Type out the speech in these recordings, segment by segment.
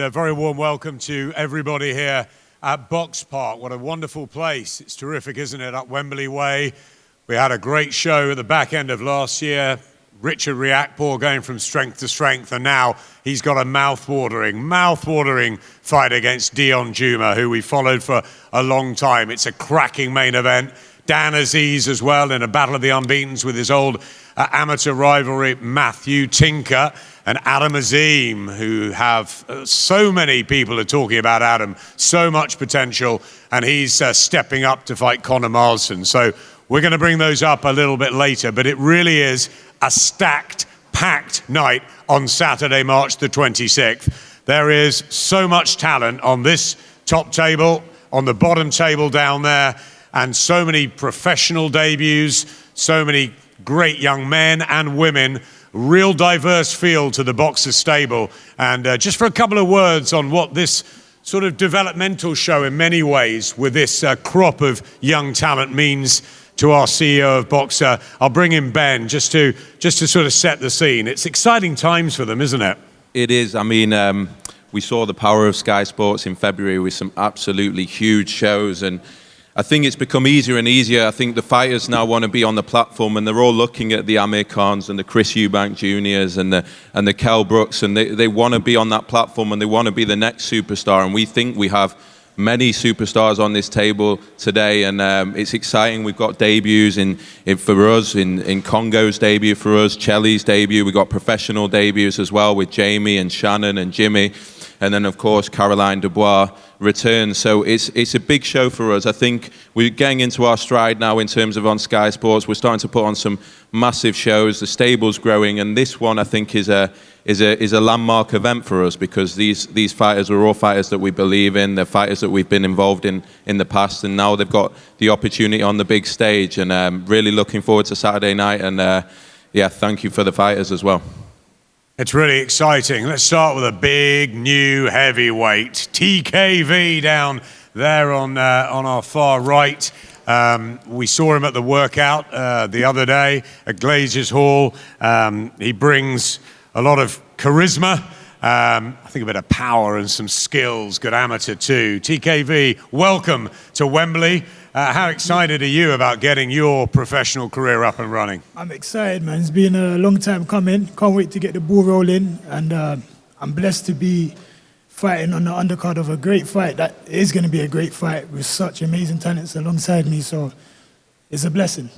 A very warm welcome to everybody here at Box Park. What a wonderful place. It's terrific, isn't it, up Wembley Way. We had a great show at the back end of last year. Richard Riakporhe going from strength to strength, and now he's got a mouth-watering fight against Deion Jumah, who we followed for a long time. It's a cracking main event. Dan Aziz as well in a battle of the unbeatens with his old amateur rivalry, Matthew Tinker and Adam Azim, who have so many people are talking about Adam, so much potential, and he's stepping up to fight Conor Marsden. So we're going to bring those up a little bit later, but it really is a stacked, packed night on Saturday, March the 26th. There is so much talent on this top table, on the bottom table down there, and so many professional debuts, so many great young men and women, real diverse field to the boxer stable. And just for a couple of words on what this sort of developmental show in many ways with this crop of young talent means to our CEO of Boxer, I'll bring in Ben just to sort of set the scene. It's exciting times for them, isn't it? It is. I mean, we saw the power of Sky Sports in February with some absolutely huge shows, and I think it's become easier and easier. I think the fighters now want to be on the platform, and they're all looking at the Amir Khans and the Chris Eubank Juniors and the Kell Brooks, and they want to be on that platform, and they want to be the next superstar. And we think we have many superstars on this table today, and it's exciting. We've got debuts for us in Kongo's debut for us, Chelli's debut. We've got professional debuts as well with Jamie and Shannon and Jimmy. And then, of course, Caroline Dubois returns. So it's a big show for us. I think we're getting into our stride now in terms of on Sky Sports. We're starting to put on some massive shows. The stable's growing, and this one I think is a landmark event for us, because these fighters are all fighters that we believe in. They're fighters that we've been involved in the past, and now they've got the opportunity on the big stage. And really looking forward to Saturday night. And yeah, thank you for the fighters as well. It's really exciting. Let's start with a big new heavyweight, TKV, down there on our far right. We saw him at the workout the other day at Glazers Hall. He brings a lot of charisma, I think a bit of power and some skills, good amateur too. TKV, welcome to Wembley. How excited are you about getting your professional career up and running? I'm excited, man. It's been a long time coming. Can't wait to get the ball rolling. And I'm blessed to be fighting on the undercard of a great fight. That is going to be a great fight with such amazing talents alongside me. So it's a blessing.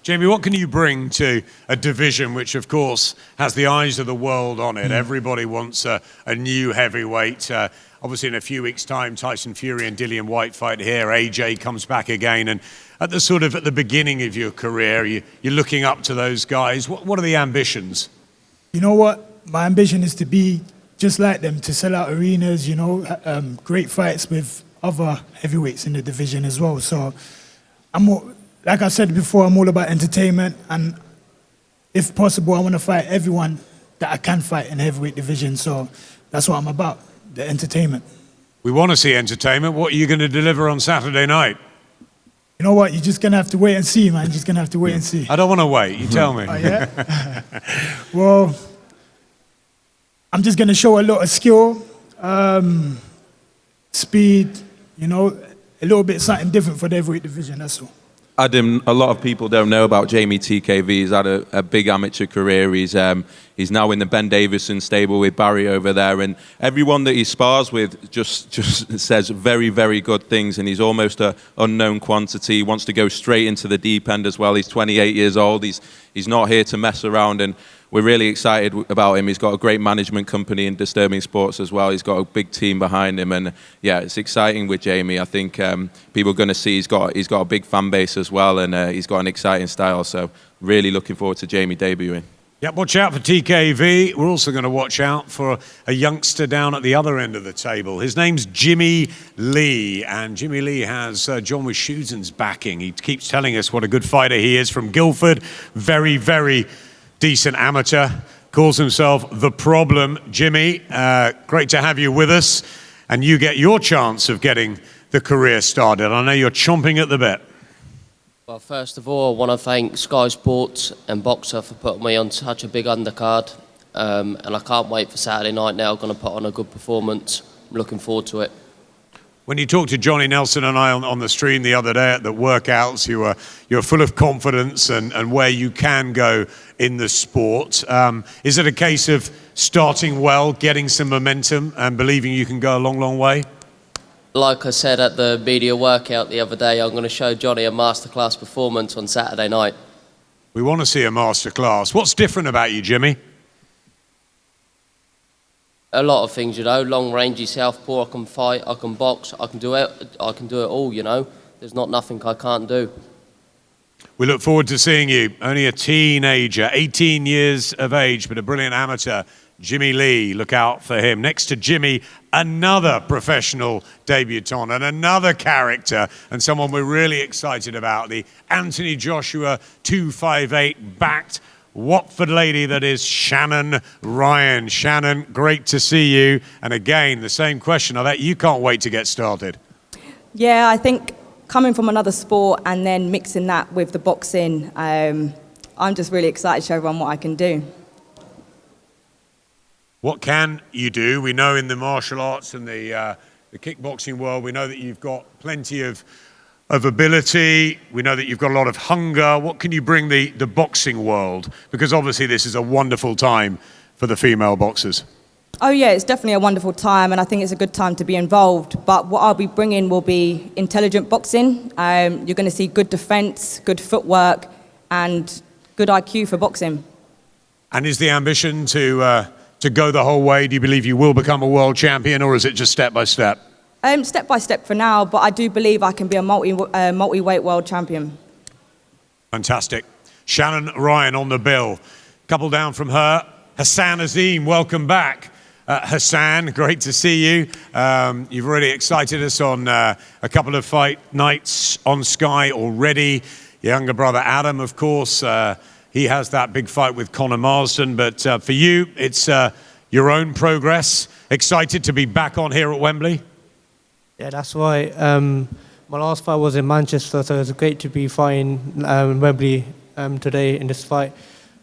Jamie, what can you bring to a division which, of course, has the eyes of the world on it? Everybody wants a new heavyweight. Obviously, in a few weeks' time, Tyson Fury and Dillian Whyte fight here. AJ comes back again. And at the beginning of your career, you're looking up to those guys. What are the ambitions? You know what? My ambition is to be just like them, to sell out arenas, great fights with other heavyweights in the division as well. So like I said before, I'm all about entertainment, and if possible, I want to fight everyone that I can fight in the heavyweight division. So that's what I'm about, the entertainment. We want to see entertainment. What are you going to deliver on Saturday night? You know what? You're just going to have to wait and see, man. You're just going to have to wait and see. I don't want to wait. You tell me. Oh, yeah? Well, I'm just going to show a lot of skill, speed, a little bit something different for the heavyweight division, that's all. Adam, a lot of people don't know about Jamie TKV. He's had a big amateur career. He's now in the Ben Davison stable with Barry over there, and everyone that he spars with just says very, very good things, and he's almost an unknown quantity. He wants to go straight into the deep end as well. He's 28 years old. He's not here to mess around, and we're really excited about him. He's got a great management company in Disturbing Sports as well. He's got a big team behind him, and yeah, it's exciting with Jamie. I think people are going to see he's got a big fan base as well, and he's got an exciting style. So really looking forward to Jamie debuting. Yeah, watch out for TKV. We're also going to watch out for a youngster down at the other end of the table. His name's Jimmy Lee, and Jimmy Lee has John Wischusen's backing. He keeps telling us what a good fighter he is from Guildford. Very, very decent amateur. Calls himself The Problem. Jimmy, great to have you with us, and you get your chance of getting the career started. I know you're chomping at the bit. Well, first of all, I want to thank Sky Sports and Boxer for putting me on such a big undercard. and I can't wait for Saturday night now. I'm going to put on a good performance. I'm looking forward to it. When you talked to Johnny Nelson and I on the stream the other day at the workouts, you're full of confidence and where you can go in the sport. Is it a case of starting well, getting some momentum and believing you can go a long, long way? Like I said at the media workout the other day, I'm going to show Johnny a masterclass performance on Saturday night. We want to see a masterclass. What's different about you, Jimmy? A lot of things, you know. Long rangey southpaw. I can fight. I can box. I can do it. I can do it all. You know. There's not nothing I can't do. We look forward to seeing you. Only a teenager, 18 years of age, but a brilliant amateur. Jimmy Lee, look out for him. Next to Jimmy, another professional debutant and another character and someone we're really excited about, the Anthony Joshua 258 backed Watford lady that is Shannon Ryan. Shannon, great to see you. And again, the same question. I bet you can't wait to get started. Yeah, I think coming from another sport and then mixing that with the boxing, I'm just really excited to show everyone what I can do. What can you do? We know in the martial arts and the kickboxing world, we know that you've got plenty of ability. We know that you've got a lot of hunger. What can you bring the boxing world? Because obviously this is a wonderful time for the female boxers. Oh yeah, it's definitely a wonderful time and I think it's a good time to be involved. But what I'll be bringing will be intelligent boxing. You're going to see good defense, good footwork and good IQ for boxing. And is the ambition to go the whole way? Do you believe you will become a world champion or is it just step by step? Step by step for now, but I do believe I can be a multi-weight world champion. Fantastic. Shannon Ryan on the bill. Couple down from her. Hassan Azim, welcome back. Hassan, great to see you. You've already excited us on a couple of fight nights on Sky already. Your younger brother Adam, of course, he has that big fight with Conor Marsden. But for you, it's your own progress. Excited to be back on here at Wembley? Yeah, that's right. My last fight was in Manchester, so it's great to be fighting Wembley today in this fight.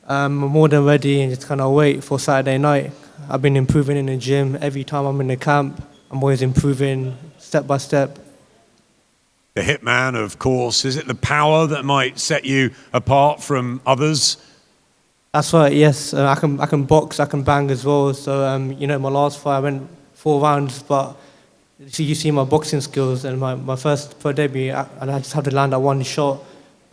I'm more than ready and just kind of wait for Saturday night. I've been improving in the gym. Every time I'm in the camp, I'm always improving step by step. The hitman, of course. Is it the power that might set you apart from others? That's right, yes. I can box, I can bang as well. So, you know, my last fight I went 4 rounds, but you see my boxing skills and my first pro debut, and I just have to land that one shot.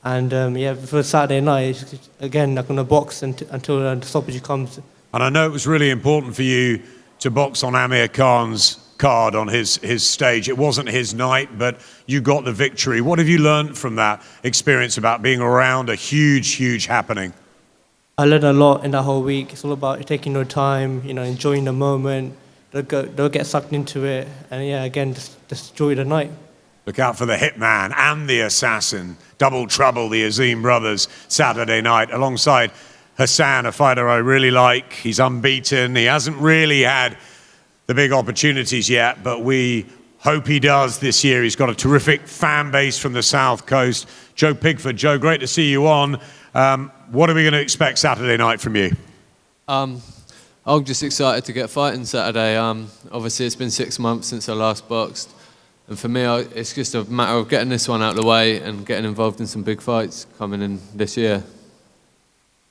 And yeah, for Saturday night, again, I'm going to box until the stoppage comes. And I know it was really important for you to box on Amir Khan's card on his stage. It wasn't his night, but you got the victory. What have you learned from that experience about being around a huge, huge happening? I learned a lot in that whole week. It's all about taking your time, you know, enjoying the moment. Don't get sucked into it. And yeah, again, just enjoy the night. Look out for the hitman and the assassin. Double trouble, the Azim brothers, Saturday night, alongside Hassan, a fighter I really like. He's unbeaten. He hasn't really had the big opportunities yet, but we hope he does this year. He's got a terrific fan base from the South Coast. Joe Pigford. Joe, great to see you on. What are we going to expect Saturday night from you? I'm just excited to get fighting Saturday. Obviously, it's been 6 months since I last boxed. And for me, it's just a matter of getting this one out of the way and getting involved in some big fights coming in this year.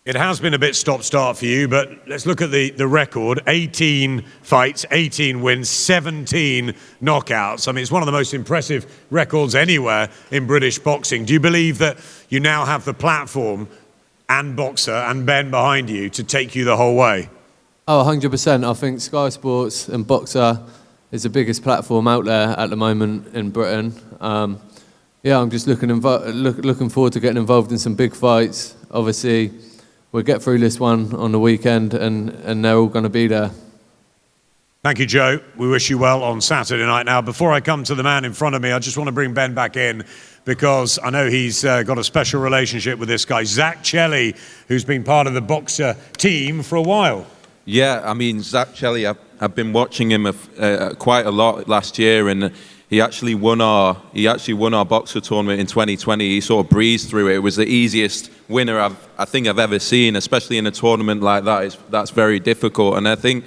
It has been a bit stop-start for you, but let's look at the record. 18 fights, 18 wins, 17 knockouts. I mean, it's one of the most impressive records anywhere in British boxing. Do you believe that you now have the platform and Boxer and Ben behind you to take you the whole way? Oh, 100%. I think Sky Sports and Boxer is the biggest platform out there at the moment in Britain. Yeah, I'm just looking forward to getting involved in some big fights. Obviously, we'll get through this one on the weekend and they're all going to be there. Thank you, Joe. We wish you well on Saturday night. Now, before I come to the man in front of me, I just want to bring Ben back in because I know he's got a special relationship with this guy, Zach Chelli, who's been part of the Boxer team for a while. Yeah, I mean, Zach Chelli, I've been watching him quite a lot last year, and he actually won our boxer tournament in 2020. He sort of breezed through it. It was the easiest winner I think I've ever seen, especially in a tournament like that. That's very difficult. And I think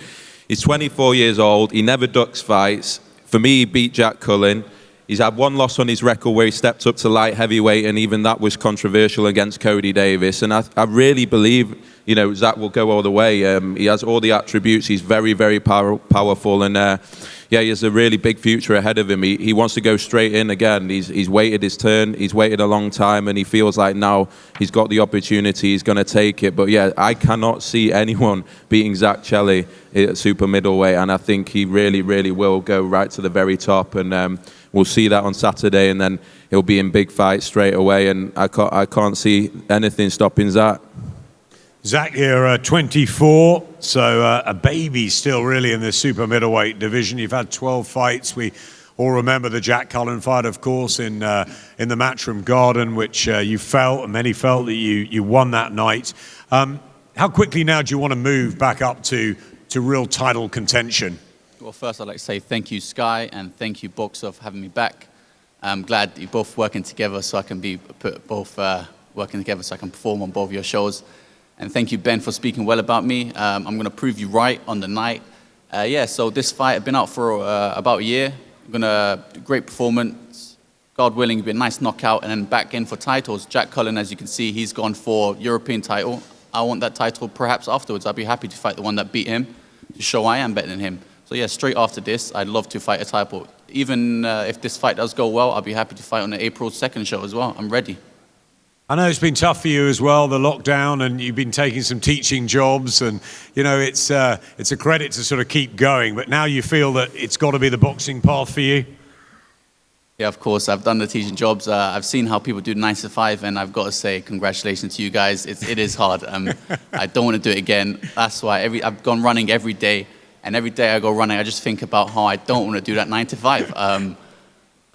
he's 24 years old. He never ducks fights. For me, he beat Jack Cullen. He's had one loss on his record where he stepped up to light heavyweight, and even that was controversial against Cody Davis. And I really believe, you know, Zach will go all the way. He has all the attributes. He's very, very powerful, and yeah, he has a really big future ahead of him. He wants to go straight in again. He's waited his turn. He's waited a long time, and he feels like now he's got the opportunity. He's going to take it. But yeah, I cannot see anyone beating Zach Chelli at super middleweight, and I think he really, really will go right to the very top. And we'll see that on Saturday, and then he'll be in big fights straight away. And I can't see anything stopping Zach. Zach here, 24, so a baby still really in the super middleweight division. You've had 12 fights. We all remember the Jack Cullen fight, of course, in the Matchroom Garden, which you felt, and many felt that you won that night. How quickly now do you want to move back up to real title contention? Well, first I'd like to say thank you, Sky, and thank you, Boxer, for having me back. I'm glad you're both working together so I can working together so I can perform on both your shows. And thank you, Ben, for speaking well about me. I'm going to prove you right on the night. Yeah, so this fight, I've been out for about a year. I'm going to do great performance. God willing, it'll be a nice knockout, and then back in for titles. Jack Cullen, as you can see, he's gone for European title. I want that title perhaps afterwards. I'd be happy to fight the one that beat him to show I am better than him. So yeah, straight after this, I'd love to fight a title. Even if this fight does go well, I'll be happy to fight on the April 2nd show as well. I'm ready. I know it's been tough for you as well, the lockdown, and you've been taking some teaching jobs, and you know it's a credit to sort of keep going. But now you feel that it's got to be the boxing path for you. Yeah, of course. I've done the teaching jobs. I've seen how people do 9 to 5, and I've got to say congratulations to you guys. It is hard. I don't want to do it again. That's why I've gone running every day, and every day I go running, I just think about how I don't want to do that 9 to 5.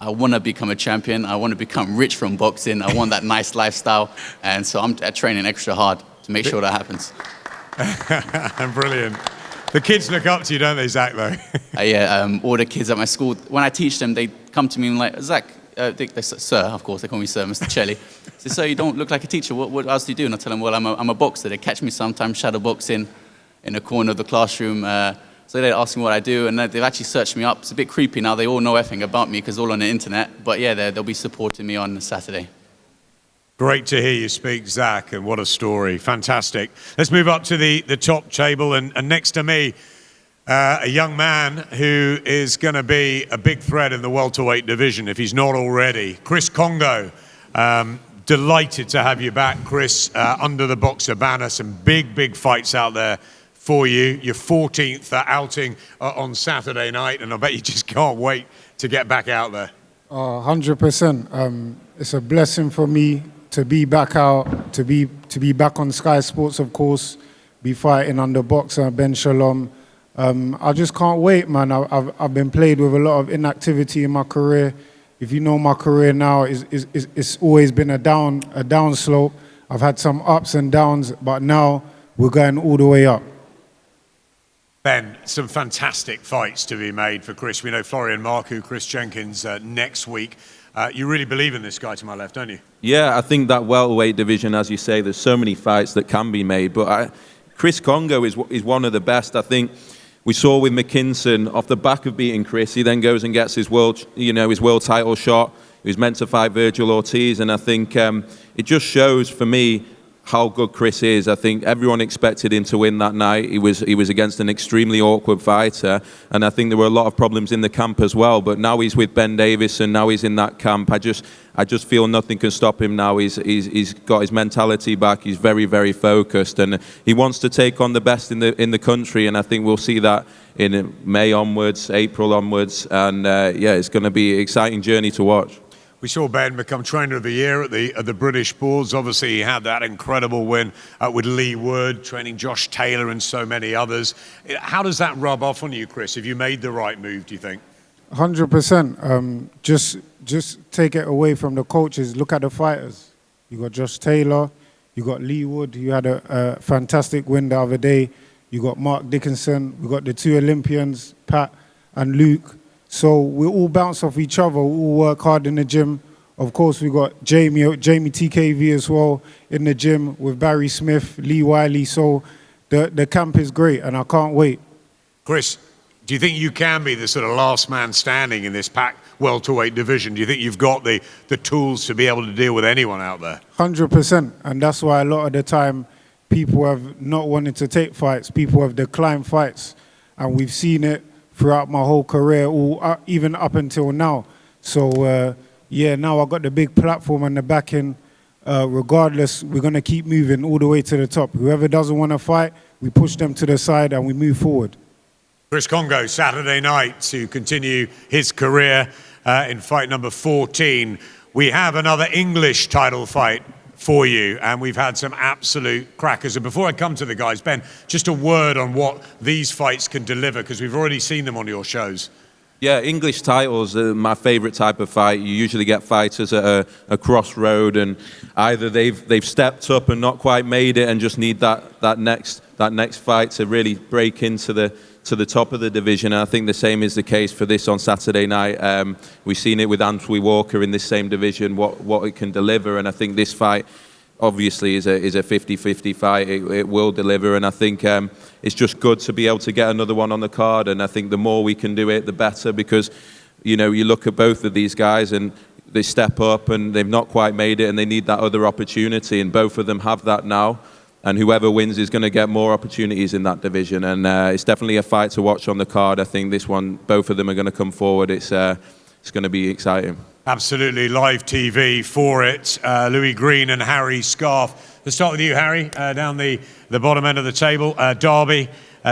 I want to become a champion. I want to become rich from boxing. I want that nice lifestyle. And so I'm training extra hard to make sure that happens. Brilliant. The kids look up to you, don't they, Zach, though? Yeah, all the kids at my school, when I teach them, they come to me and like, Zach, sir, of course, they call me sir, Mr. Chelli. They say, sir, you don't look like a teacher. What else do you do? And I tell them, well, I'm a boxer. They catch me sometimes shadow boxing in a corner of the classroom. So they ask me what I do, and they've actually searched me up. It's a bit creepy now. They all know everything about me because all on the internet. But yeah, they'll be supporting me on Saturday. Great to hear you speak, Zach, and what a story. Fantastic. Let's move up to the top table, and next to me, a young man who is going to be a big threat in the welterweight division, if he's not already. Chris Kongo. Delighted to have you back, Chris, under the Boxer banner. Some big fights out there for you. Your 14th outing on Saturday night, and I bet you just can't wait to get back out there. 100%. It's a blessing for me to be back out, to be back on Sky Sports, of course, be fighting under Boxer, Ben Shalom. I just can't wait, man. I've been played with a lot of inactivity in my career. If you know my career now, it's always been a down slope. I've had some ups and downs, but now we're going all the way up. Ben, some fantastic fights to be made for Chris. We know Florian Marku, Chris Jenkins next week. You really believe in this guy to my left, don't you? Yeah, I think that welterweight division, as you say, there's so many fights that can be made. But Chris Kongo is one of the best. I think we saw with McKinson off the back of beating Chris, he then goes and gets his world title shot. He was meant to fight Virgil Ortiz, and I think it just shows for me how good Chris is. I think everyone expected him to win that night. He was against an extremely awkward fighter, and I think there were a lot of problems in the camp as well. But now he's with Ben Davis, and now he's in that camp. I just feel nothing can stop him now. He's got his mentality back. He's very focused, and he wants to take on the best in the country. And I think we'll see that in May onwards, April onwards, and yeah, it's going to be an exciting journey to watch. We saw Ben become Trainer of the Year at the British boards. Obviously, he had that incredible win with Lee Wood, training Josh Taylor and so many others. How does that rub off on you, Chris? Have you made the right move, do you think? 100%. Just take it away from the coaches. Look at the fighters. You got Josh Taylor. You got Lee Wood. You had a fantastic win the other day. You got Mark Dickinson. We got the two Olympians, Pat and Luke. So we all bounce off each other, we all work hard in the gym. Of course, we got Jamie TKV as well in the gym with Barry Smith, Lee Wiley. So the camp is great, and I can't wait. Chris, do you think you can be the sort of last man standing in this packed welterweight division? Do you think you've got the tools to be able to deal with anyone out there? 100%, and that's why a lot of the time people have not wanted to take fights, people have declined fights, and we've seen it throughout my whole career, even up until now. So yeah, now I've got the big platform and the backing. Regardless, we're going to keep moving all the way to the top. Whoever doesn't want to fight, we push them to the side and we move forward. Chris Kongo, Saturday night, to continue his career in fight number 14. We have another English title fight for you, and we've had some absolute crackers. And before I come to the guys, Ben, just a word on what these fights can deliver, because we've already seen them on your shows. Yeah, English titles are my favourite type of fight. You usually get fighters at a crossroad, and either they've stepped up and not quite made it, and just need that next fight to really break into the top of the division. And I think the same is the case for this on Saturday night. We've seen it with Anthony Walker in this same division, what it can deliver, and I think this fight obviously is a 50-50 fight. It will deliver, and I think it's just good to be able to get another one on the card, and I think the more we can do it, the better, because you look at both of these guys and they step up and they've not quite made it and they need that other opportunity, and both of them have that now, and whoever wins is going to get more opportunities in that division, and it's definitely a fight to watch on the card. I think this one, both of them are going to come forward. It's going to be exciting. Absolutely, live TV for it. Louis Green and Harry Scarf. Let's start with you, Harry, down the bottom end of the table. Derby,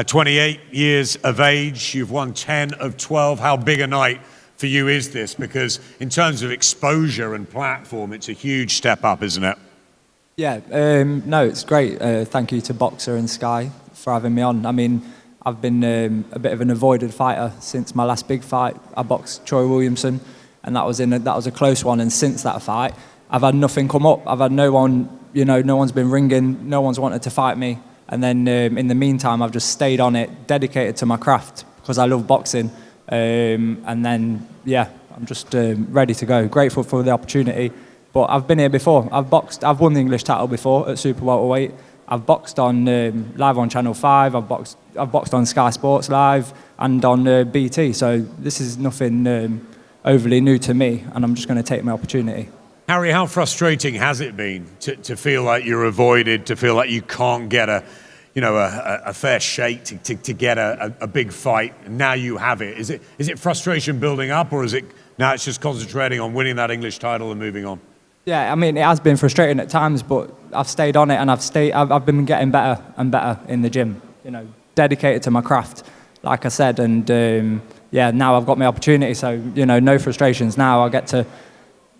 28 years of age. You've won 10 of 12. How big a night for you is this? Because in terms of exposure and platform, it's a huge step up, isn't it? Yeah, no, it's great. Thank you to Boxer and Sky for having me on. I mean, I've been a bit of an avoided fighter since my last big fight. I boxed Troy Williamson, and that was a close one. And since that fight, I've had nothing come up. I've had no one, no one's been ringing, no one's wanted to fight me. And then in the meantime, I've just stayed on it, dedicated to my craft because I love boxing. And then, yeah, I'm just ready to go. Grateful for the opportunity. But I've been here before. I've won the English title before at super welterweight. I've boxed on live on Channel 5. I've boxed on Sky Sports Live and on BT. So this is nothing overly new to me, and I'm just going to take my opportunity. Harry, how frustrating has it been to feel like you're avoided, to feel like you can't get a fair shake to get a big fight, and now you have it? Is it frustration building up, or is it now it's just concentrating on winning that English title and moving on? Yeah, I mean, it has been frustrating at times, but I've stayed on it, and I've been getting better and better in the gym. Dedicated to my craft, like I said, and yeah, now I've got my opportunity. So no frustrations. Now I get to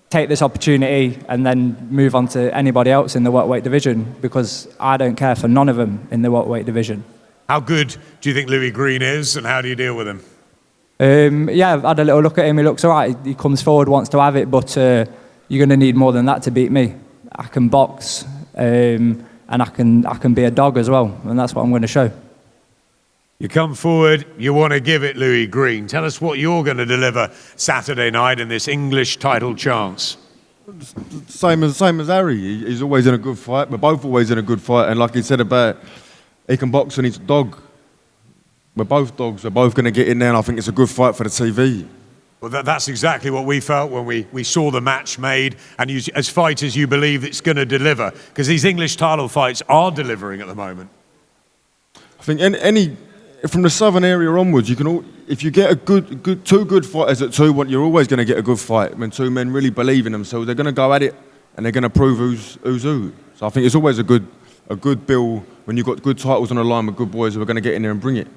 take this opportunity and then move on to anybody else in the welterweight division, because I don't care for none of them in the welterweight division. How good do you think Louis Green is, and how do you deal with him? Yeah, I've had a little look at him. He looks all right. He comes forward, wants to have it, but you're going to need more than that to beat me. I can box, and I can be a dog as well, and that's what I'm going to show. You come forward, you want to give it Louis Green. Tell us what you're going to deliver Saturday night in this English title chance. Same as Harry. He's always in a good fight. We're both always in a good fight, and like he said about he can box and he's a dog. We're both dogs. We're both going to get in there, and I think it's a good fight for the TV. Well, that's exactly what we felt when we saw the match made, and you, as fighters, you believe it's going to deliver, because these English title fights are delivering at the moment. I think from the southern area onwards, if you get two good fighters at 2-1, you're always going to get a good fight when two men really believe in them. So they're going to go at it, and they're going to prove who's who. So I think it's always a good bill when you've got good titles on the line with good boys who are going to get in there and bring it.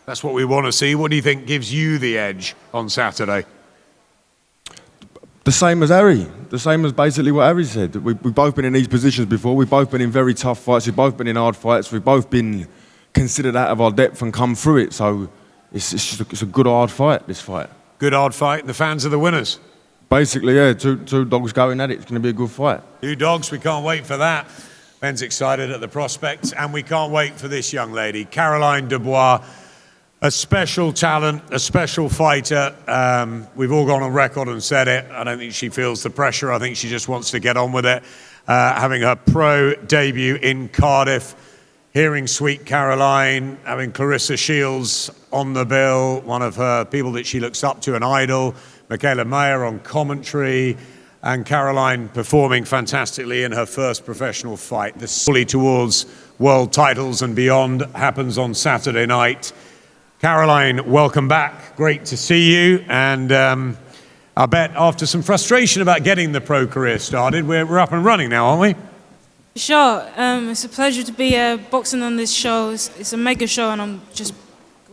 That's what we want to see. What do you think gives you the edge on Saturday? The same as Harry. The same as basically what Harry said. We've both been in these positions before. We've both been in very tough fights. We've both been in hard fights. We've both been considered out of our depth and come through it. So it's a good hard fight, this fight. Good hard fight. The fans are the winners. Basically, yeah. Two dogs going at it. It's going to be a good fight. Two dogs. We can't wait for that. Ben's excited at the prospect, and we can't wait for this young lady, Caroline Dubois. A special talent, a special fighter. We've all gone on record and said it. I don't think she feels the pressure. I think she just wants to get on with it. Having her pro debut in Cardiff, hearing Sweet Caroline, having Clarissa Shields on the bill, one of her people that she looks up to, an idol, Michaela Mayer on commentary, and Caroline performing fantastically in her first professional fight. The solely towards world titles and beyond happens on Saturday night. Caroline, welcome back. Great to see you. And I bet after some frustration about getting the pro career started, we're up and running now, aren't we? Sure. It's a pleasure to be boxing on this show. It's a mega show, and I'm just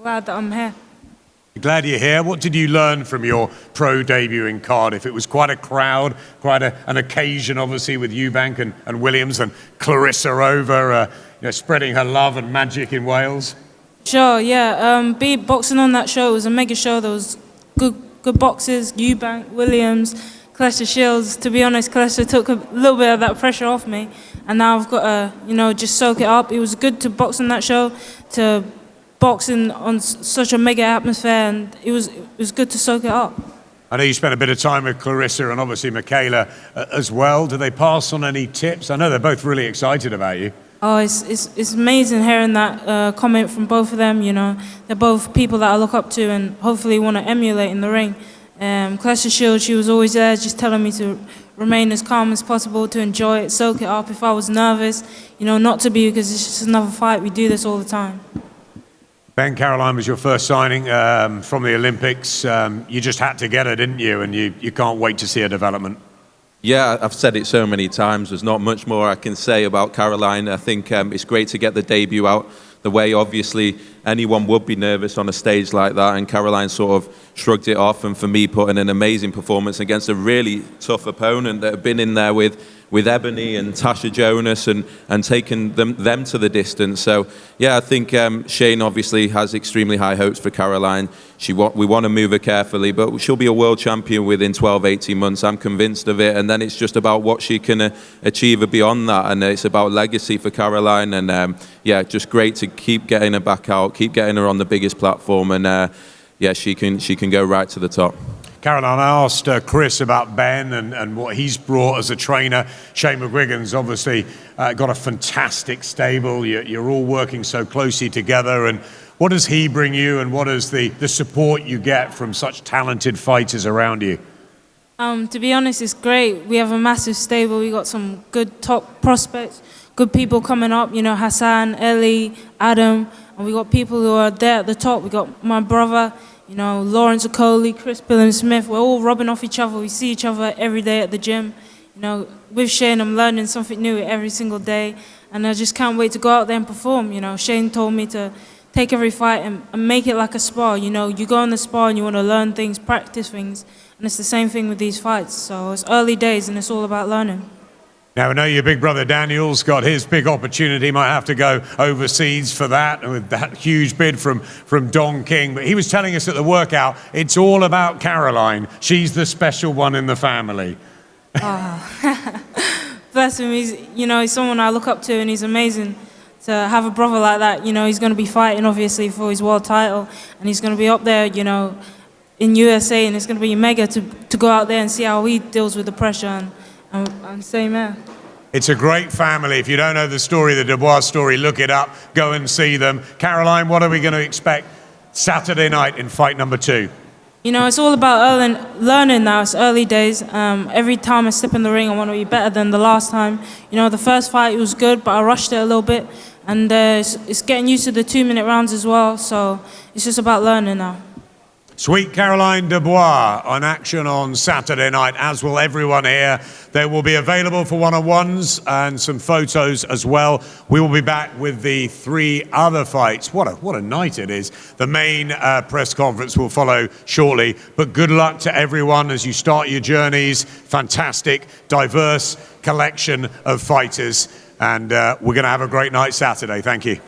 glad that I'm here. Glad you're here. What did you learn from your pro debut in Cardiff? It was quite a crowd, quite an occasion, obviously, with Eubank and Williams and Clarissa over, spreading her love and magic in Wales. Sure, yeah. Boxing on that show was a mega show. There was good boxers, Eubank, Williams, Clarissa Shields. To be honest, Clarissa took a little bit of that pressure off me, and now I've got to, just soak it up. It was good to box on that show, to boxing on such a mega atmosphere, and it was good to soak it up. I know you spent a bit of time with Clarissa and obviously Michaela as well. Do they pass on any tips? I know they're both really excited about you. Oh, it's amazing hearing that comment from both of them. They're both people that I look up to and hopefully want to emulate in the ring. Clarissa Shields, she was always there, just telling me to remain as calm as possible, to enjoy it, soak it up. If I was nervous, not to be, because it's just another fight. We do this all the time. Ben, Caroline was your first signing from the Olympics. You just had to get her, didn't you? And you can't wait to see her development. Yeah, I've said it so many times. There's not much more I can say about Caroline. I think it's great to get the debut out the way. Obviously, anyone would be nervous on a stage like that, and Caroline sort of shrugged it off, and for me, put in an amazing performance against a really tough opponent that had been in there with Ebony and Tasha Jonas and taken them to the distance. So, yeah, I think Shane obviously has extremely high hopes for Caroline. We want to move her carefully, but she'll be a world champion within 12, 18 months. I'm convinced of it. And then it's just about what she can achieve beyond that. And it's about legacy for Caroline. And, yeah, just great to keep getting her back out, keep getting her on the biggest platform. And, yeah, she can go right to the top. Caroline, I asked Chris about Ben and what he's brought as a trainer. Shane McGuigan's obviously got a fantastic stable. You're all working so closely together. And what does he bring you, and what is the support you get from such talented fighters around you? To be honest, it's great. We have a massive stable. We got some good top prospects, good people coming up. Hassan, Ellie, Adam, and we got people who are there at the top. We got my brother. Lawrence Okoli, Chris Billam-Smith, we're all rubbing off each other. We see each other every day at the gym. With Shane, I'm learning something new every single day, and I just can't wait to go out there and perform. Shane told me to take every fight and make it like a spar. You go in the spar and you want to learn things, practice things, and it's the same thing with these fights. So it's early days, and it's all about learning. Now, I know your big brother Daniel's got his big opportunity, might have to go overseas for that, with that huge bid from Don King. But he was telling us at the workout, it's all about Caroline. She's the special one in the family. Oh. Bless him. He's someone I look up to, and he's amazing. To have a brother like that, he's going to be fighting, obviously, for his world title, and he's going to be up there, in USA, and it's going to be mega to go out there and see how he deals with the pressure. And same here. It's a great family. If you don't know the story, the Dubois story, look it up. Go and see them. Caroline, what are we going to expect Saturday night in fight number 2? It's all about learning now. It's early days. Every time I step in the ring, I want to be better than the last time. The first fight was good, but I rushed it a little bit. And it's getting used to the 2-minute rounds as well. So it's just about learning now. Sweet Caroline Dubois on action on Saturday night, as will everyone here. They will be available for one-on-ones and some photos as well. We will be back with the 3 other fights. What a night it is. The main press conference will follow shortly. But good luck to everyone as you start your journeys. Fantastic, diverse collection of fighters. And we're going to have a great night Saturday. Thank you.